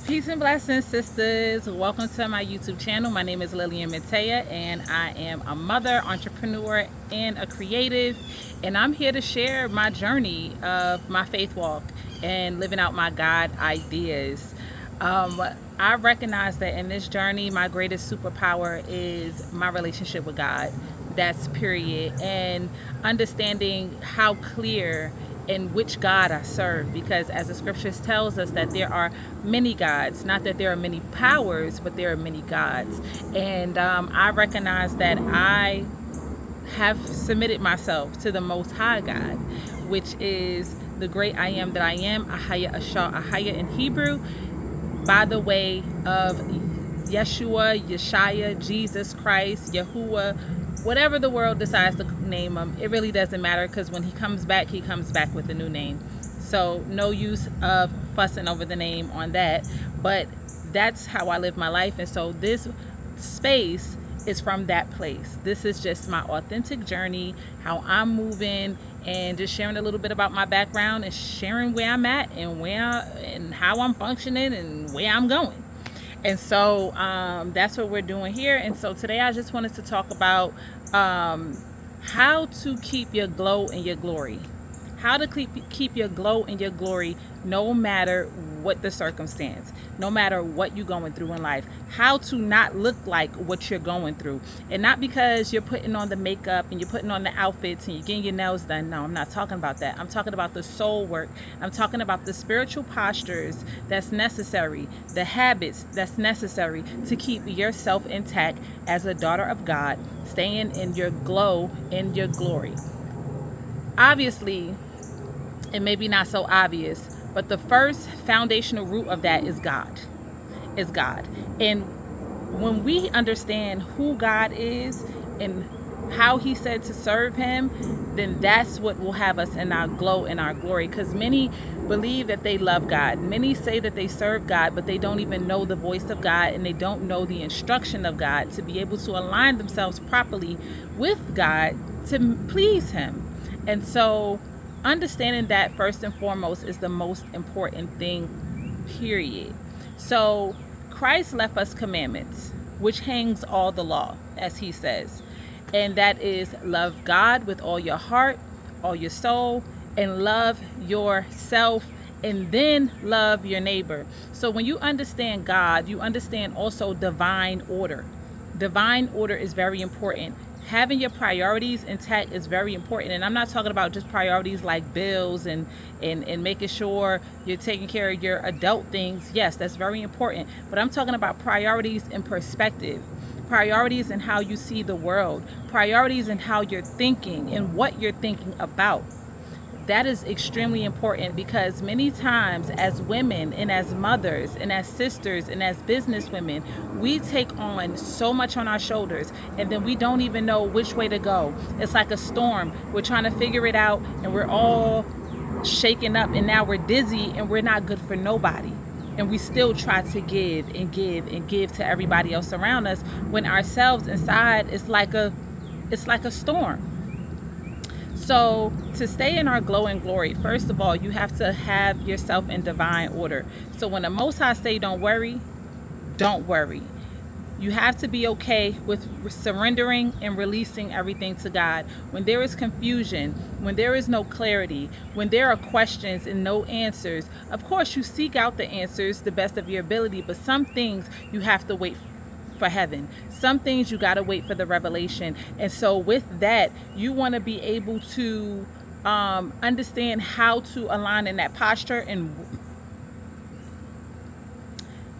Peace and blessings, sisters. Welcome to my YouTube channel. My name is Lillian Matea, and I am a mother, entrepreneur, and a creative. And I'm here to share my journey of my faith walk and living out my God ideas. I recognize that in this journey, my greatest superpower is my relationship with God. That's period. And understanding how clear in which God I serve, because as the scriptures tells us that there are many gods, not that there are many powers, but there are many gods. And I recognize that I have submitted myself to the Most High God, which is the great I am that I am, Ahaya Ashar Ahaya in Hebrew, by the way of Yeshua, Yeshaya, Jesus Christ, Yahuwah, whatever the world decides to name him. It really doesn't matter, because when he comes back with a new name. So no use of fussing over the name on that. But that's how I live my life. And so this space is from that place. This is just my authentic journey, how I'm moving, and just sharing a little bit about my background and sharing where I'm at and how I'm functioning and where I'm going. And so that's what we're doing here. And so today I just wanted to talk about how to keep your glow and your glory. How to keep your glow and your glory no matter what the circumstance, no matter what you're going through in life. How to not look like what you're going through. And not because you're putting on the makeup and you're putting on the outfits and you're getting your nails done. No, I'm not talking about that. I'm talking about the soul work. I'm talking about the spiritual postures that's necessary, the habits that's necessary to keep yourself intact as a daughter of God, staying in your glow and your glory. Obviously, it may be not so obvious, but the first foundational root of that is God. Is God. And when we understand who God is and how he said to serve him, then that's what will have us in our glow and our glory. Because many believe that they love God. Many say that they serve God, but they don't even know the voice of God, and they don't know the instruction of God to be able to align themselves properly with God to please him. And so understanding that first and foremost is the most important thing, period. So Christ left us commandments, which hangs all the law, as he says. And that is love God with all your heart, all your soul, and love yourself, and then love your neighbor. So when you understand God, you understand also divine order. Divine order is very important. Having your priorities intact is very important. And I'm not talking about just priorities like bills and making sure you're taking care of your adult things. Yes, that's very important. But I'm talking about priorities in perspective, priorities in how you see the world, priorities in how you're thinking and what you're thinking about. That is extremely important, because many times as women and as mothers and as sisters and as business women, we take on so much on our shoulders, and then we don't even know which way to go. It's like a storm. We're trying to figure it out, and we're all shaken up, and now we're dizzy, and we're not good for nobody. And we still try to give and give and give to everybody else around us, when ourselves inside it's like a storm. So to stay in our glow and glory, first of all, you have to have yourself in divine order. So when the Most High say don't worry, don't worry. You have to be okay with surrendering and releasing everything to God. When there is confusion, when there is no clarity, when there are questions and no answers, of course you seek out the answers the best of your ability, but some things you have to wait for heaven. Some things you got to wait for the revelation. And so with that, you want to be able to understand how to align in that posture, and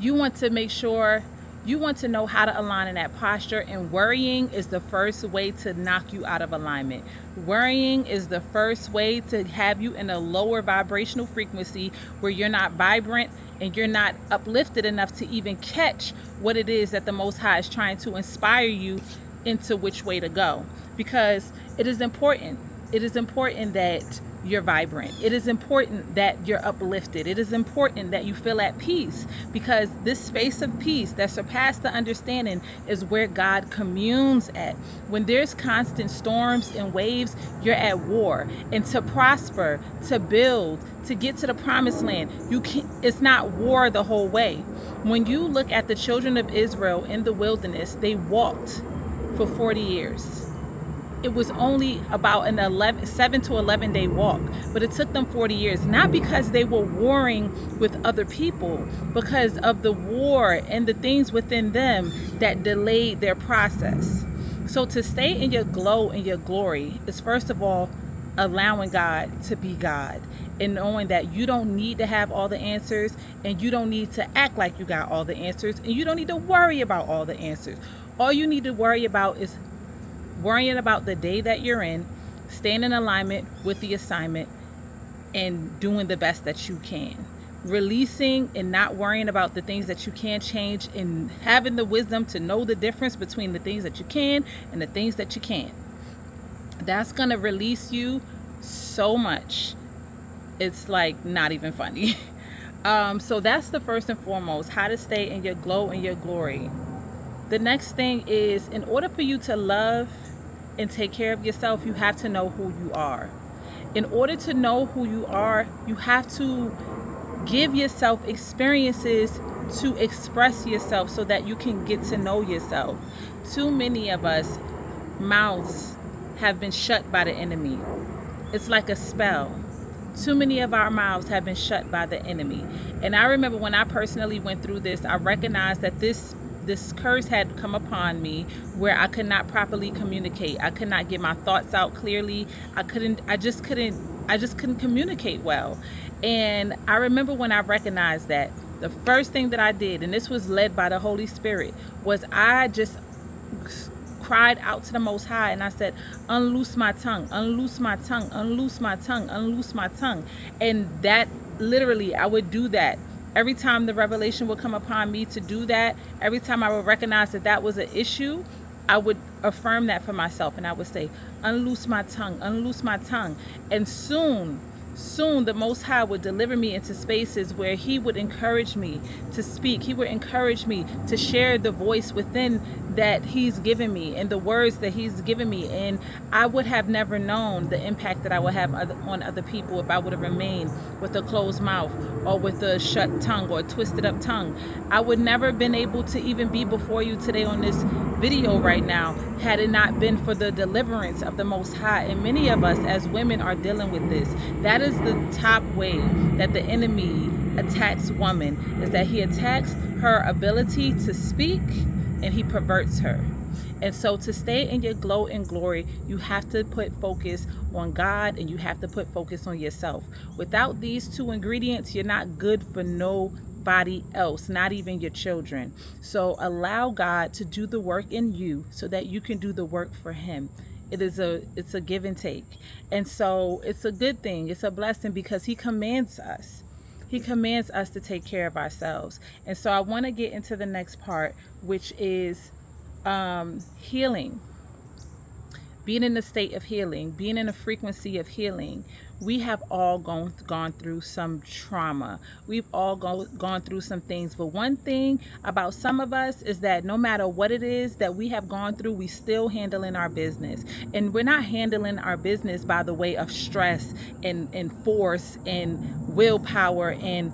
you want to make sure you want to know how to align in that posture. And worrying is the first way to knock you out of alignment. Worrying is the first way to have you in a lower vibrational frequency, where you're not vibrant and you're not uplifted enough to even catch what it is that the Most High is trying to inspire you into which way to go. Because it is important. It is important that you're vibrant. It is important that you're uplifted. It is important that you feel at peace, because this space of peace that surpasses the understanding is where God communes at. When there's constant storms and waves, you're at war. And to prosper, to build, to get to the promised land, it's not war the whole way. When you look at the children of Israel in the wilderness, they walked for 40 years. It was only about an 7 to 11 day walk, but it took them 40 years, not because they were warring with other people, because of the war and the things within them that delayed their process. So to stay in your glow and your glory is, first of all, allowing God to be God, and knowing that you don't need to have all the answers, and you don't need to act like you got all the answers, and you don't need to worry about all the answers. All you need to worry about is worrying about the day that you're in, staying in alignment with the assignment, and doing the best that you can. Releasing and not worrying about the things that you can't change, and having the wisdom to know the difference between the things that you can and the things that you can't. That's going to release you so much. It's like not even funny. So that's the first and foremost, how to stay in your glow and your glory. The next thing is, in order for you to love and take care of yourself, you have to know who you are. In order to know who you are, you have to give yourself experiences to express yourself so that you can get to know yourself. Too many of us mouths have been shut by the enemy. It's like a spell. Too many of our mouths have been shut by the enemy. And I remember when I personally went through this, I recognized that this curse had come upon me where I could not properly communicate. I could not get my thoughts out clearly. I just couldn't communicate well. And I remember when I recognized that, the first thing that I did, and this was led by the Holy Spirit, was I just cried out to the Most High, and I said, unloose my tongue, unloose my tongue, unloose my tongue, unloose my tongue. And that literally, I would do that. Every time the revelation would come upon me to do that, every time I would recognize that that was an issue, I would affirm that for myself, and I would say, unloose my tongue, unloose my tongue. And soon the Most High would deliver me into spaces where He would encourage me to speak. He would encourage me to share the voice within that He's given me and the words that He's given me. And I would have never known the impact that I would have on other people if I would have remained with a closed mouth or with a shut tongue or a twisted up tongue. I would never have been able to even be before you today on this video right now had it not been for the deliverance of the Most High. And many of us as women are dealing with this. That is the top way that the enemy attacks woman, is that he attacks her ability to speak and he perverts her. And so to stay in your glow and glory, you have to put focus on God, and you have to put focus on yourself. Without these two ingredients, you're not good for nobody else, not even your children. So allow God to do the work in you so that you can do the work for Him. It's a give and take. And so it's a good thing. It's a blessing because He commands us. He commands us to take care of ourselves. And so I want to get into the next part, which is healing. Being in a state of healing, being in a frequency of healing. We have all gone through some trauma. We've all gone through some things. But one thing about some of us is that no matter what it is that we have gone through, we still handling our business. And we're not handling our business by the way of stress and force and willpower. And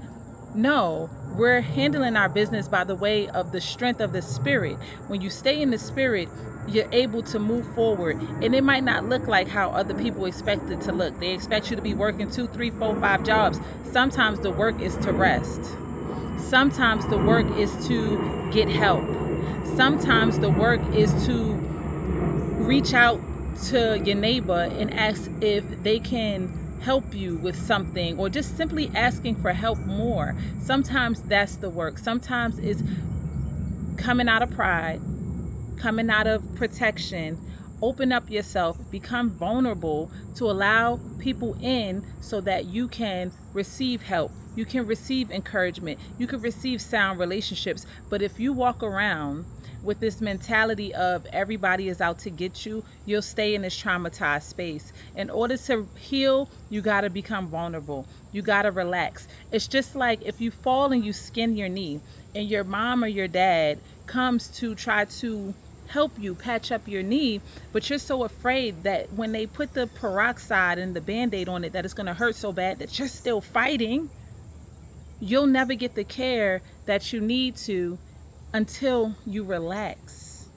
no, we're handling our business by the way of the strength of the Spirit. When you stay in the Spirit, you're able to move forward, and it might not look like how other people expect it to look. They expect you to be working 2, 3, 4, 5 jobs. Sometimes the work is to rest. Sometimes the work is to get help. Sometimes the work is to reach out to your neighbor and ask if they can help you with something, or just simply asking for help more. Sometimes that's the work. Sometimes it's coming out of pride, coming out of protection. Open up yourself, become vulnerable to allow people in so that you can receive help. You can receive encouragement. You can receive sound relationships. But if you walk around with this mentality of everybody is out to get you, you'll stay in this traumatized space. In order to heal, you got to become vulnerable. You got to relax. It's just like if you fall and you skin your knee, and your mom or your dad comes to try to help you patch up your knee, but you're so afraid that when they put the peroxide and the Band-Aid on it, that it's going to hurt so bad that you're still fighting. You'll never get the care that you need to until you relax.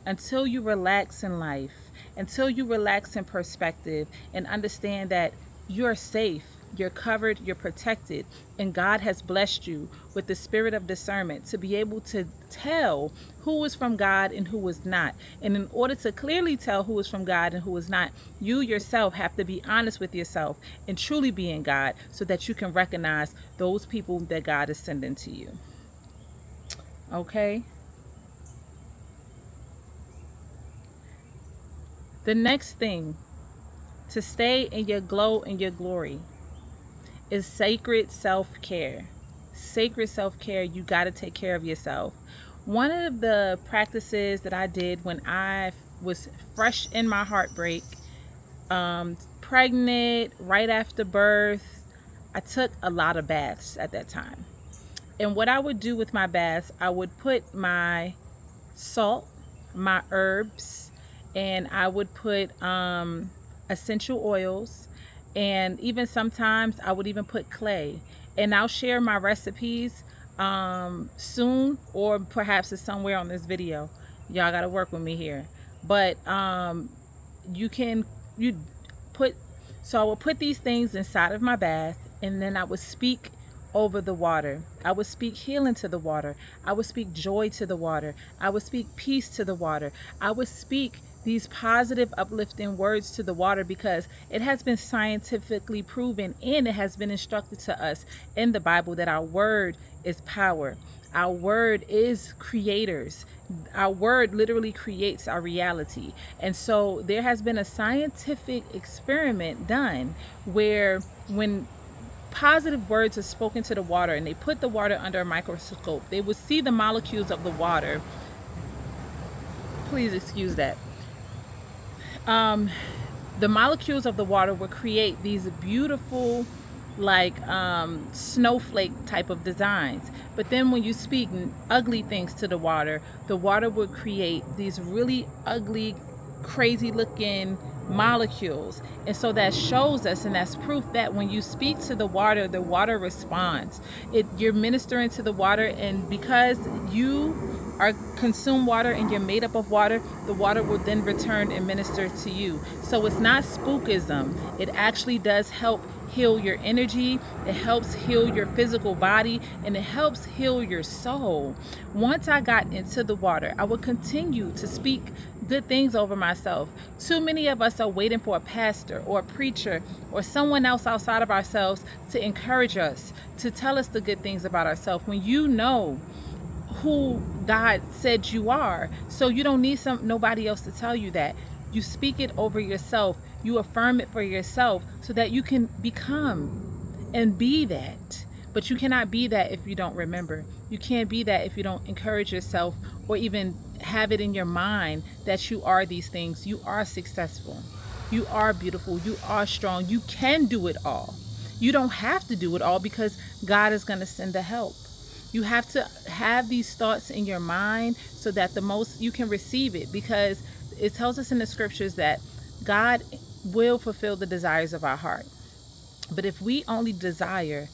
Until you relax in life, until you relax in perspective and understand that you're safe, you're covered, you're protected, and God has blessed you with the spirit of discernment to be able to tell who is from God and who is not. And in order to clearly tell who is from God and who is not, you yourself have to be honest with yourself and truly be in God so that you can recognize those people that God is sending to you. Okay? The next thing to stay in your glow and your glory is sacred self-care. Sacred self-care. You got to take care of yourself. One of the practices that I did when I was fresh in my heartbreak, pregnant, right after birth, I took a lot of baths at that time. And what I would do with my baths, I would put my salt, my herbs, and I would put essential oils, and even sometimes I would even put clay. And I'll share my recipes soon, or perhaps it's somewhere on this video. Y'all gotta work with me here. But you put, so I would put these things inside of my bath, and then I would speak over the water. I would speak healing to the water. I would speak joy to the water. I would speak peace to the water. I would speak these positive, uplifting words to the water, because it has been scientifically proven and it has been instructed to us in the Bible that our word is power. Our word is creators. Our word literally creates our reality. And so there has been a scientific experiment done where when positive words are spoken to the water and they put the water under a microscope, they would see the molecules of the water. Please excuse that. The molecules of the water would create these beautiful, like snowflake type of designs. But then when you speak ugly things to the water would create these really ugly, crazy looking molecules. And so that shows us, and that's proof that when you speak to the water responds. You're ministering to the water, and because you are consume water and you're made up of water, the water will then return and minister to you. So it's not spookism. It actually does help heal your energy. It helps heal your physical body, and it helps heal your soul. Once I got into the water, I would continue to speak good things over myself. Too many of us are waiting for a pastor or a preacher or someone else outside of ourselves to encourage us, to tell us the good things about ourselves, when you know who God said you are. So you don't need nobody else to tell you that. You speak it over yourself. You affirm it for yourself so that you can become and be that. But you cannot be that if you don't remember. You can't be that if you don't encourage yourself or even have it in your mind that you are these things. You are successful. You are beautiful. You are strong. You can do it all. You don't have to do it all because God is going to send the help. You have to have these thoughts in your mind so that the most you can receive it, because it tells us in the scriptures that God will fulfill the desires of our heart. But if we only desire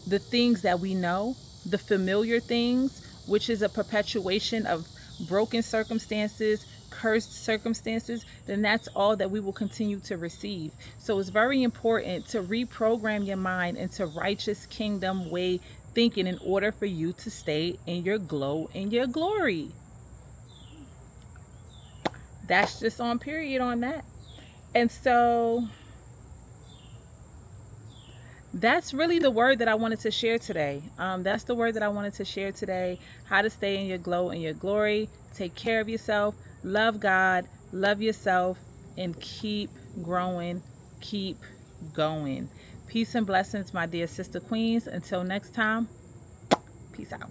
the things that we know, the familiar things, which is a perpetuation of broken circumstances, cursed circumstances, then that's all that we will continue to receive. So it's very important to reprogram your mind into righteous kingdom way thinking in order for you to stay in your glow and your glory. That's just on period on that. And so that's really the word that I wanted to share today. That's the word that I wanted to share today. How to stay in your glow and your glory. Take care of yourself. Love God. Love yourself. And keep growing. Keep going. Peace and blessings, my dear sister queens. Until next time, peace out.